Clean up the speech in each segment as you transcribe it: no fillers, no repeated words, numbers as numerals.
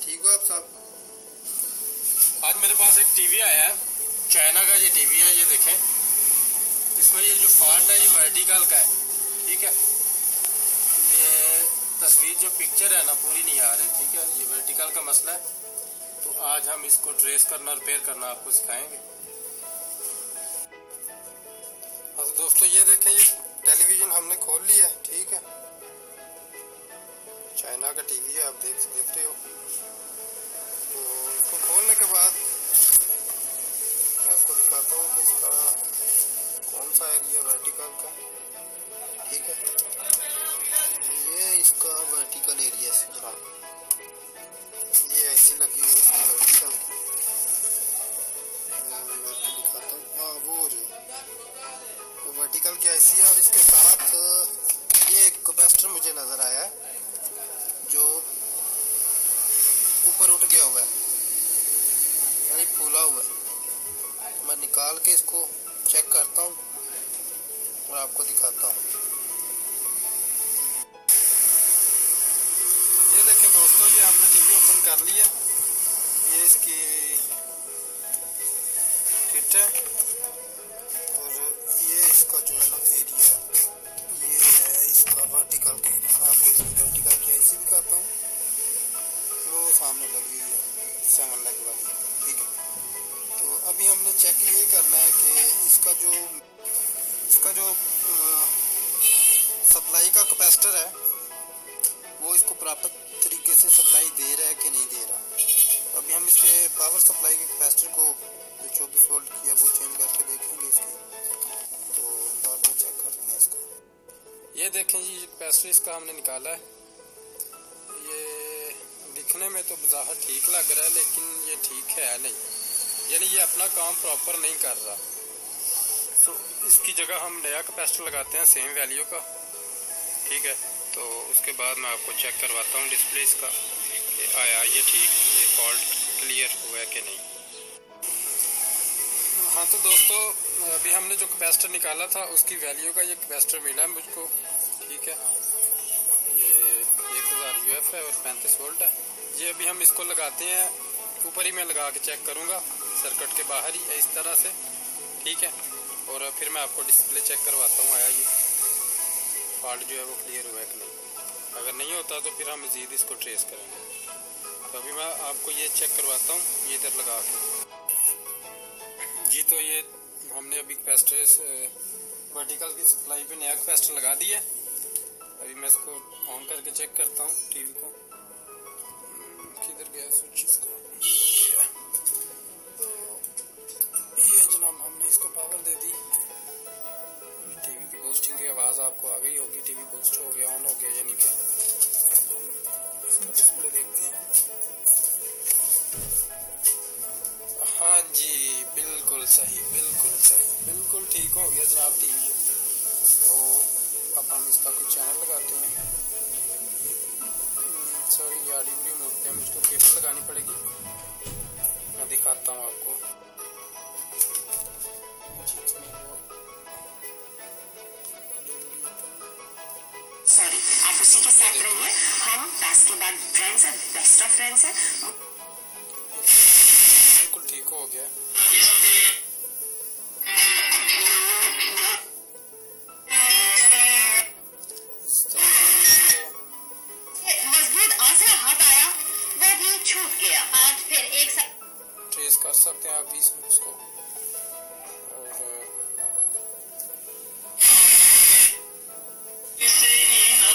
ठीक हो आप साहब? आज मेरे पास एक टीवी आया है, चाइना का ये टीवी है। ये देखें, इसमें ये जो फॉल्ट है ये वर्टिकल का है। ठीक है, ये तस्वीर जो पिक्चर है ना पूरी नहीं आ रही। ठीक है, ये वर्टिकल का मसला है। तो आज हम इसको ट्रेस करना और रिपेयर करना आपको सिखाएंगे। हाँ तो दोस्तों ये देखें, ये टेलीविज़न हमने खोल लिया है। ठीक है, चाइना का टीवी है, आप देख रहे हो। तो इसको खोलने के बाद मैं आपको दिखाता हूँ कि इसका कौन सा एरिया वर्टिकल का। ठीक है, ये इसका वर्टिकल एरिया है जनाब। ये ऐसी लगी हुई इसकी वर्टिकल की। मैं आपको दिखाता हूँ। हाँ, वो जो वर्टिकल की ऐसी है, और इसके साथ ये एक कैपेसिटर मुझे नज़र आया है जो ऊपर उठ गया हुआ है, यानी फूला हुआ है। मैं निकाल के इसको चेक करता हूँ और आपको दिखाता हूँ। ये देखें दोस्तों, ये हमने टीवी ओपन कर लिया। ये इसकी किट है, और ये इसका जो है ना एरिया, ये है इसका वर्टिकल का एरिया। मैं आपको इसकी वर्टिकल की ऐसी दिखाता हूँ। वो सामने लगी हुई है 7 लग वाली। ठीक है, तो अभी हमने चेक ये करना है कि इसका जो सप्लाई का कैपेसिटर है वो इसको प्रॉपर तरीके से सप्लाई दे रहा है कि नहीं दे रहा। तो अभी हम इसके पावर सप्लाई के कैपेसिटर को जो 24 वोल्ट की है वो चेंज करके देखेंगे इसकी। तो बाद में चेक करते हैं इसको। ये देखें जी, कैपेसिटर इसका हमने निकाला है। ये दिखने में तो बाहर ठीक लग रहा है, लेकिन ये ठीक है नहीं, यानी ये अपना काम प्रॉपर नहीं कर रहा। तो इसकी जगह हम नया कैपेसिटर लगाते हैं सेम वैल्यू का। ठीक है, तो उसके बाद मैं आपको चेक करवाता हूँ डिस्प्ले इसका कि आया ये ठीक, ये फॉल्ट क्लियर हुआ है कि नहीं। हाँ तो दोस्तों, अभी हमने जो कैपेसिटर निकाला था उसकी वैल्यू का ये कैपेसिटर मिला है मुझको। ठीक है, ये 1000 UF है और 35 वोल्ट है। ये अभी हम इसको लगाते हैं, ऊपर ही मैं लगा के चेक करूँगा सर्किट के बाहर ही इस तरह से। ठीक है, और फिर मैं आपको डिस्प्ले चेक करवाता हूँ आया ये फॉल्ट जो है वो क्लियर हुआ है कि नहीं। अगर नहीं होता तो फिर हम मज़ीद इसको ट्रेस करेंगे। तो अभी मैं आपको ये चेक करवाता हूँ, ये इधर लगा के जी। तो ये हमने अभी कैपेसिटर वर्टिकल की सप्लाई पे नया कैपेसिटर लगा दिया। अभी मैं इसको ऑन करके चेक करता हूँ टीवी को। किधर गया स्विच इसका? ये जनाब, हमने इसको पावर दे दी। टीवी की बूस्टिंग की आवाज़ आपको आ गई होगी। टीवी बूस्ट हो गया, ऑन हो गया, यानी कि अब हम इसका डिस्प्ले देखते हैं। हाँ जी, बिल्कुल सही, बिल्कुल सही, बिल्कुल ठीक हो गया जनाब टीवी। तो अब हम इसका कुछ चैनल लगाते हैं। सॉरी, ये ऑडियो मोड पे मुझको केबल लगानी पड़ेगी। मैं दिखाता हूँ आपको। सॉरी, आप उसी के साथ रहिए। हम पास के बाद फ्रेंड्स है, बेस्ट ऑफ फ्रेंड्स है। बिल्कुल ठीक हो गया। मजबूत आसरा हाथ आया, वो भी छूट गया। आज फिर एक साथ ट्रेस कर सकते हैं आप भी इसको।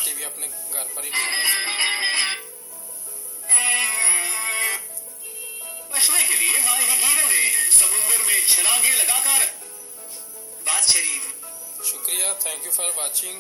टीवी अपने घर पर ही देख सकते हैं। मछली के लिए माहिरगीरों ने समुद्र में छलांगे लगाकर बात छड़ी। शुक्रिया, थैंक यू फॉर वाचिंग।